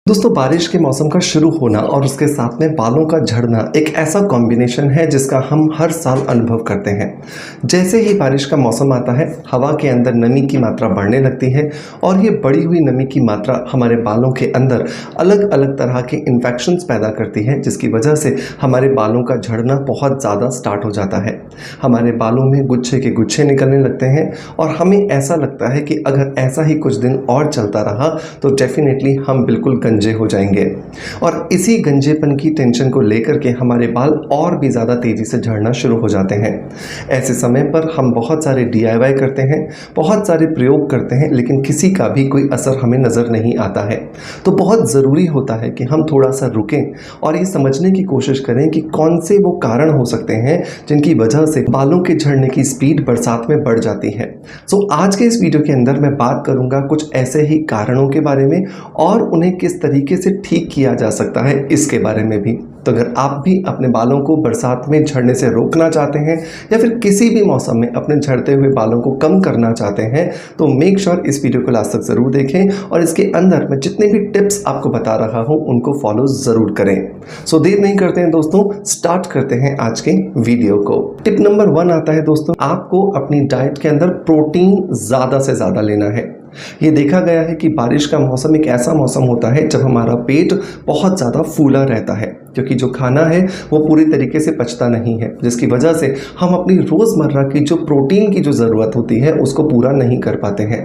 दोस्तों, बारिश के मौसम का शुरू होना और उसके साथ में बालों का झड़ना एक ऐसा कॉम्बिनेशन है जिसका हम हर साल अनुभव करते हैं। जैसे ही बारिश का मौसम आता है, हवा के अंदर नमी की मात्रा बढ़ने लगती है और ये बढ़ी हुई नमी की मात्रा हमारे बालों के अंदर अलग अलग तरह के इन्फेक्शंस पैदा करती है, जिसकी वजह से हमारे बालों का झड़ना बहुत ज़्यादा स्टार्ट हो जाता है। हमारे बालों में गुच्छे के गुच्छे निकलने लगते हैं और हमें ऐसा लगता है कि अगर ऐसा ही कुछ दिन और चलता रहा तो डेफिनेटली हम बिल्कुल गंजे हो जाएंगे। और इसी गंजेपन की टेंशन को लेकर के हमारे बाल और भी ज़्यादा तेज़ी से झड़ना शुरू हो जाते हैं। ऐसे समय पर हम बहुत सारे DIY करते हैं, बहुत सारे प्रयोग करते हैं, लेकिन किसी का भी कोई असर हमें नज़र नहीं आता है। तो बहुत ज़रूरी होता है कि हम थोड़ा सा रुकें और ये समझने की कोशिश करें कि कौन से वो कारण हो सकते हैं जिनकी वजह से बालों के झड़ने की स्पीड बरसात में बढ़ जाती है। सो आज के इस वीडियो के अंदर मैं बात करूंगा कुछ ऐसे ही कारणों के बारे में और उन्हें किस तरीके से ठीक किया जा सकता है इसके बारे में भी। तो अगर आप भी अपने बालों को बरसात में झड़ने से रोकना चाहते हैं या फिर किसी भी मौसम में अपने झड़ते हुए बालों को कम करना चाहते हैं तो मेक श्योर इस वीडियो को लास्ट तक ज़रूर देखें और इसके अंदर मैं जितने भी टिप्स आपको बता रहा हूं उनको फॉलो ज़रूर करें। सो देर नहीं करते हैं दोस्तों, स्टार्ट करते हैं आज के वीडियो को। टिप नंबर 1 आता है दोस्तों, आपको अपनी डाइट के अंदर प्रोटीन ज़्यादा से ज़्यादा लेना है। ये देखा गया है कि बारिश का मौसम एक ऐसा मौसम होता है जब हमारा पेट बहुत ज़्यादा फूला रहता है, क्योंकि जो खाना है वो पूरी तरीके से पचता नहीं है, जिसकी वजह से हम अपनी रोज़मर्रा की जो प्रोटीन की जो ज़रूरत होती है उसको पूरा नहीं कर पाते हैं।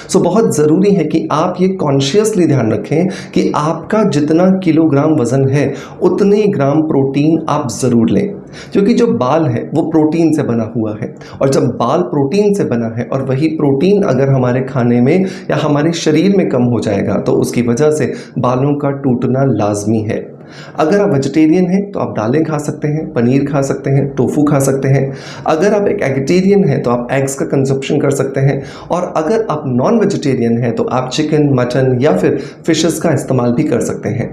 सो बहुत ज़रूरी है कि आप ये कॉन्शियसली ध्यान रखें कि आपका जितना किलोग्राम वज़न है उतने ग्राम प्रोटीन आप ज़रूर लें, क्योंकि जो बाल है वो प्रोटीन से बना हुआ है और जब बाल प्रोटीन से बना है और वही प्रोटीन अगर हमारे खाने में या हमारे शरीर में कम हो जाएगा तो उसकी वजह से बालों का टूटना लाजमी है। अगर आप वेजिटेरियन हैं तो आप दालें खा सकते हैं, पनीर खा सकते हैं, टोफू खा सकते हैं। अगर आप एक एगिटेरियन हैं तो आप एग्स का कंजप्शन कर सकते हैं और अगर आप नॉन वेजिटेरियन हैं तो आप चिकन, मटन या फिर फिशेस का इस्तेमाल भी कर सकते हैं।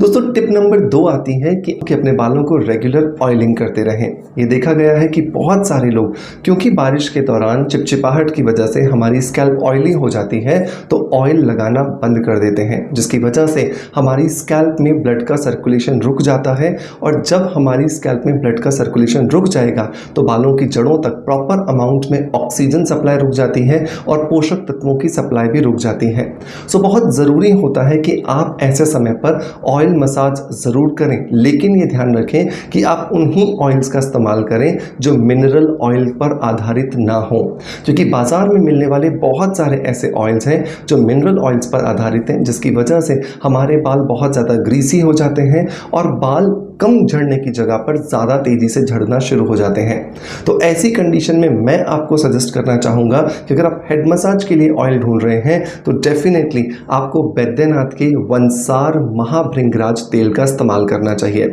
दोस्तों, टिप नंबर 2 आती है कि अपने बालों को रेगुलर ऑयलिंग करते रहें। ये देखा गया है कि बहुत सारे लोग, क्योंकि बारिश के दौरान चिपचिपाहट की वजह से हमारी स्कैल्प ऑयली हो जाती है तो ऑयल लगाना बंद कर देते हैं, जिसकी वजह से हमारी स्कैल्प में ब्लड का सर्कुलेशन रुक जाता है और जब हमारी स्कैल्प में ब्लड का सर्कुलेशन रुक जाएगा तो बालों की जड़ों तक प्रॉपर अमाउंट में ऑक्सीजन सप्लाई रुक जाती है और पोषक तत्वों की सप्लाई भी रुक जाती है। सो बहुत ज़रूरी होता है कि आप ऐसे समय पर ऑयल मसाज ज़रूर करें, लेकिन ये ध्यान रखें कि आप उन्हीं ऑयल्स का इस्तेमाल करें जो मिनरल ऑयल पर आधारित ना हो, क्योंकि बाज़ार में मिलने वाले बहुत सारे ऐसे ऑयल्स हैं जो मिनरल ऑयल्स पर आधारित हैं, जिसकी वजह से हमारे बाल बहुत ज़्यादा ग्रीसी हो जाते हैं और बाल कम झड़ने की जगह पर ज़्यादा तेज़ी से झड़ना शुरू हो जाते हैं। तो ऐसी कंडीशन में मैं आपको सजेस्ट करना चाहूँगा कि अगर आप हेड मसाज के लिए ऑयल ढूंढ रहे हैं तो डेफिनेटली आपको वैद्यनाथ के वंसार महाभृंगराज तेल का इस्तेमाल करना चाहिए।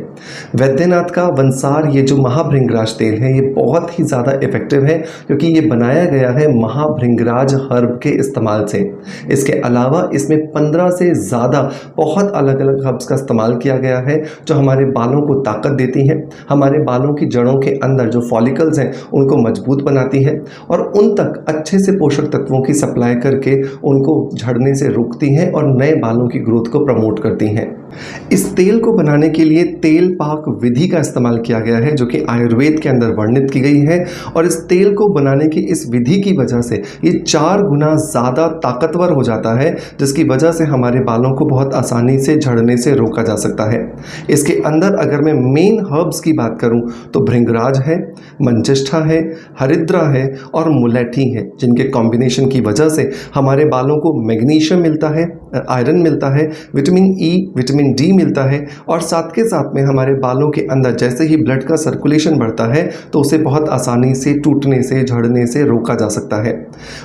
वैद्यनाथ का वंसार, ये जो महाभृंगराज तेल है, ये बहुत ही ज़्यादा इफेक्टिव है क्योंकि ये बनाया गया है महाभृंगराज हर्ब के इस्तेमाल से। इसके अलावा इसमें 15 से ज़्यादा बहुत अलग अलग हर्ब्स का इस्तेमाल किया गया है जो हमारे बालों को ताकत देती है, हमारे बालों की जड़ों के अंदर जो फॉलिकल्स हैं उनको मजबूत बनाती है और उन तक अच्छे से पोषक तत्वों की सप्लाई करके उनको झड़ने से रोकती है और नए बालों की ग्रोथ को प्रमोट करती हैं। इस तेल को बनाने के लिए तेल पाक विधि का इस्तेमाल किया गया है जो कि आयुर्वेद के अंदर वर्णित की गई है और इस तेल को बनाने की इस विधि की वजह से ये 4 गुना ज़्यादा ताकतवर हो जाता है, जिसकी वजह से हमारे बालों को बहुत आसानी से झड़ने से रोका जा सकता है। इसके अंदर अगर मैं मेन हर्ब्स की बात करूं तो भृंगराज है, मंजिष्ठा है, हरिद्रा है और मुलेठी है, जिनके कॉम्बिनेशन की वजह से हमारे बालों को मैग्नीशियम मिलता है, आयरन मिलता है, विटामिन ई, विटामिन डी मिलता है और साथ के साथ में हमारे बालों के अंदर जैसे ही ब्लड का सर्कुलेशन बढ़ता है तो उसे बहुत आसानी से टूटने से, झड़ने से रोका जा सकता है।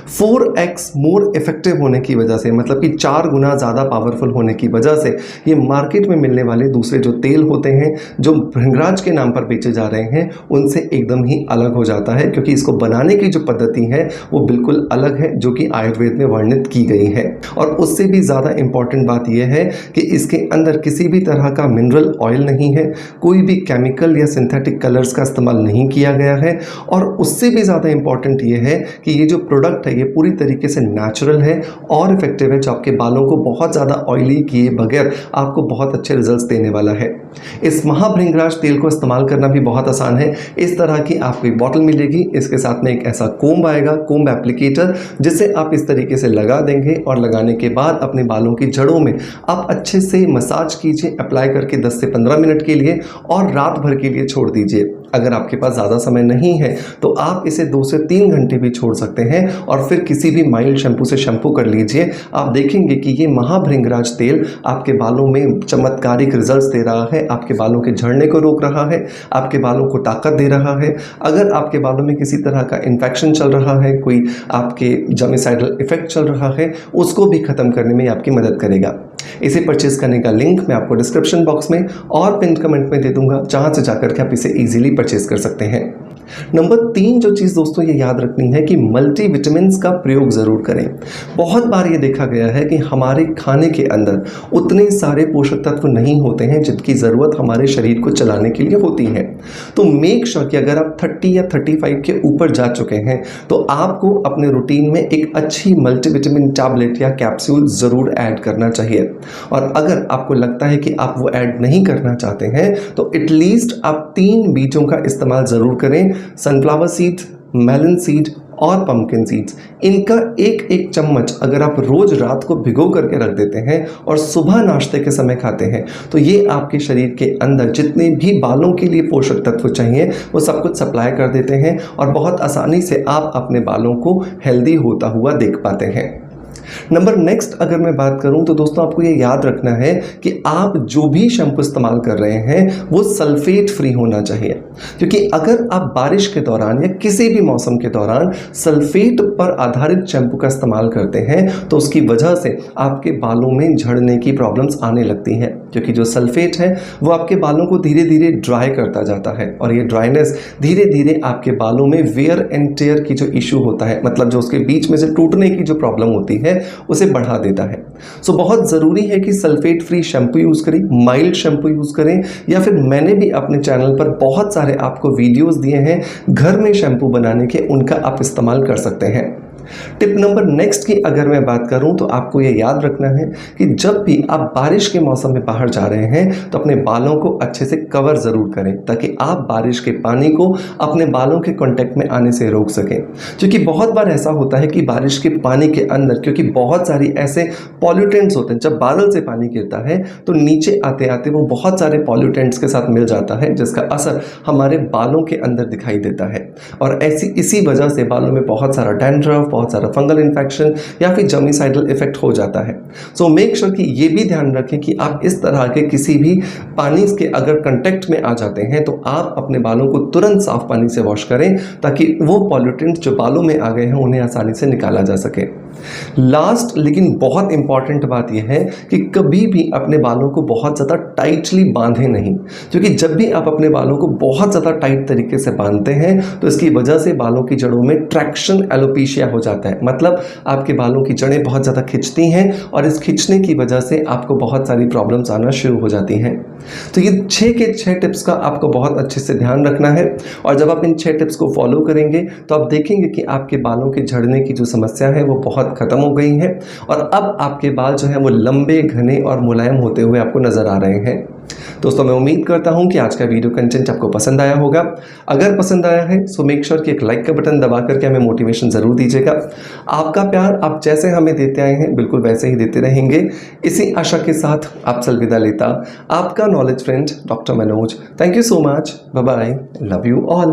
4x मोर इफेक्टिव होने की वजह से, मतलब कि 4 गुना ज़्यादा पावरफुल होने की वजह से ये मार्केट में मिलने वाले दूसरे जो तेल होते हैं जो भृंगराज के नाम पर बेचे जा रहे हैं उनसे एकदम ही अलग हो जाता है, क्योंकि इसको बनाने की जो पद्धति है वो बिल्कुल अलग है जो कि आयुर्वेद में वर्णित की गई है। और उससे भी ज़्यादा इम्पॉर्टेंट बात यह है कि इसके अंदर अंदर किसी भी तरह का मिनरल ऑयल नहीं है, कोई भी केमिकल या सिंथेटिक कलर्स का इस्तेमाल नहीं किया गया है, और उससे भी ज़्यादा इम्पॉर्टेंट ये है कि ये जो प्रोडक्ट है ये पूरी तरीके से नेचुरल है और इफेक्टिव है, जो आपके बालों को बहुत ज़्यादा ऑयली किए बगैर आपको बहुत अच्छे रिजल्ट्स देने वाला है। इस महाभृंगराज तेल को इस्तेमाल करना भी बहुत आसान है। इस तरह की आपको एक बॉटल मिलेगी, इसके साथ में एक ऐसा कोम्ब आएगा, कोम्ब एप्लीकेटर, जिसे आप इस तरीके से लगा देंगे और लगाने के बाद अपने बालों की जड़ों में आप अच्छे से मसाज कीजिए, अप्लाई करके 10 से 15 मिनट के लिए, और रात भर के लिए छोड़ दीजिए। अगर आपके पास ज़्यादा समय नहीं है तो आप इसे 2 से 3 घंटे भी छोड़ सकते हैं और फिर किसी भी माइल्ड शैम्पू से शैम्पू कर लीजिए। आप देखेंगे कि ये महाभृंगराज तेल आपके बालों में चमत्कारिक रिजल्ट्स दे रहा है, आपके बालों के झड़ने को रोक रहा है, आपके बालों को ताकत दे रहा है। अगर आपके बालों में किसी तरह का इन्फेक्शन चल रहा है, कोई आपके जर्मिसाइडल इफेक्ट चल रहा है, उसको भी ख़त्म करने में आपकी मदद करेगा। इसे परचेज करने का लिंक मैं आपको डिस्क्रिप्शन बॉक्स में और पिन कमेंट में दे दूंगा, जहां से जाकर के आप इसे इजीली परचेज कर सकते हैं। नंबर 3 जो चीज़ दोस्तों ये याद रखनी है कि मल्टी विटामिन्स का प्रयोग ज़रूर करें। बहुत बार ये देखा गया है कि हमारे खाने के अंदर उतने सारे पोषक तत्व नहीं होते हैं जिनकी ज़रूरत हमारे शरीर को चलाने के लिए होती है। तो मेक श्योर कि अगर आप 30 या 35 के ऊपर जा चुके हैं तो आपको अपने रूटीन में एक अच्छी मल्टीविटामिन टैबलेट या कैप्सूल ज़रूर ऐड करना चाहिए। और अगर आपको लगता है कि आप वो ऐड नहीं करना चाहते हैं तो एटलीस्ट आप 3 बीजों का इस्तेमाल ज़रूर करें, सनफ्लावर सीड, मेलन सीड और पम्पकिन सीड्स। इनका एक एक चम्मच अगर आप रोज रात को भिगो करके रख देते हैं और सुबह नाश्ते के समय खाते हैं तो ये आपके शरीर के अंदर जितने भी बालों के लिए पोषक तत्व चाहिए वो सब कुछ सप्लाई कर देते हैं और बहुत आसानी से आप अपने बालों को हेल्दी होता हुआ देख पाते हैं। नंबर नेक्स्ट अगर मैं बात करूं तो दोस्तों आपको ये याद रखना है कि आप जो भी शैम्पू इस्तेमाल कर रहे हैं वो सल्फेट फ्री होना चाहिए, क्योंकि अगर आप बारिश के दौरान या किसी भी मौसम के दौरान सल्फेट पर आधारित शैम्पू का इस्तेमाल करते हैं तो उसकी वजह से आपके बालों में झड़ने की प्रॉब्लम्स आने लगती हैं, क्योंकि जो सल्फेट है वो आपके बालों को धीरे धीरे ड्राई करता जाता है और ये ड्राइनेस धीरे धीरे आपके बालों में वेयर एंड टेयर की जो इशू होता है, मतलब जो उसके बीच में से टूटने की जो प्रॉब्लम होती है उसे बढ़ा देता है। सो बहुत ज़रूरी है कि सल्फेट फ्री शैम्पू यूज़ करें, माइल्ड शैम्पू यूज़ करें, या फिर मैंने भी अपने चैनल पर बहुत सारे आपको वीडियोस दिए हैं घर में शैम्पू बनाने के, उनका आप इस्तेमाल कर सकते हैं। टिप नंबर नेक्स्ट की अगर मैं बात करूं तो आपको ये याद रखना है कि जब भी आप बारिश के मौसम में बाहर जा रहे हैं तो अपने बालों को अच्छे से कवर ज़रूर करें, ताकि आप बारिश के पानी को अपने बालों के कांटेक्ट में आने से रोक सकें। क्योंकि बहुत बार ऐसा होता है कि बारिश के पानी के अंदर, क्योंकि बहुत सारी ऐसे पॉल्यूटेंट्स होते हैं, जब बादल से पानी गिरता है तो नीचे आते आते वो बहुत सारे पॉल्यूटेंट्स के साथ मिल जाता है, जिसका असर हमारे बालों के अंदर दिखाई देता है और इसी वजह से बालों में बहुत सारा डैंड्रफ, बहुत सारा फंगल इन्फेक्शन या फिर जर्मिसाइडल इफेक्ट हो जाता है। सो मेक श्योर कि ये भी ध्यान रखें कि आप इस तरह के किसी भी पानी के अगर कांटेक्ट में आ जाते हैं तो आप अपने बालों को तुरंत साफ पानी से वॉश करें, ताकि वो पॉल्यूटेंट्स जो बालों में आ गए हैं उन्हें आसानी से निकाला जा सके। लास्ट लेकिन बहुत इंपॉर्टेंट बात यह है कि कभी भी अपने बालों को बहुत ज़्यादा टाइटली बांधें नहीं, क्योंकि जब भी आप अपने बालों को बहुत ज़्यादा टाइट तरीके से बांधते हैं तो इसकी वजह से बालों की जड़ों में ट्रैक्शन एलोपेशिया हो जाता है, मतलब आपके बालों की जड़ें बहुत ज़्यादा खिंचती हैं और इस खिंचने की वजह से आपको बहुत सारी प्रॉब्लम्स आना शुरू हो जाती हैं। तो ये 6 के 6 टिप्स का आपको बहुत अच्छे से ध्यान रखना है और जब आप इन 6 टिप्स को फॉलो करेंगे तो आप देखेंगे कि आपके बालों के झड़ने की जो समस्या है वो बहुत ख़त्म हो गई है और अब आपके बाल जो है वो लंबे, घने और मुलायम होते हुए आपको नज़र आ रहे हैं। दोस्तों मैं उम्मीद करता हूं कि आज का वीडियो कंटेंट आपको पसंद आया होगा। अगर पसंद आया है सो मेक श्योर कि एक लाइक का बटन दबा करके हमें मोटिवेशन ज़रूर दीजिएगा। आपका प्यार आप जैसे हमें देते आए हैं बिल्कुल वैसे ही देते रहेंगे। इसी आशा के साथ आपसे अलविदा लेता आपका knowledge friend doctor Manoj. Thank you so much, bye bye, love you all.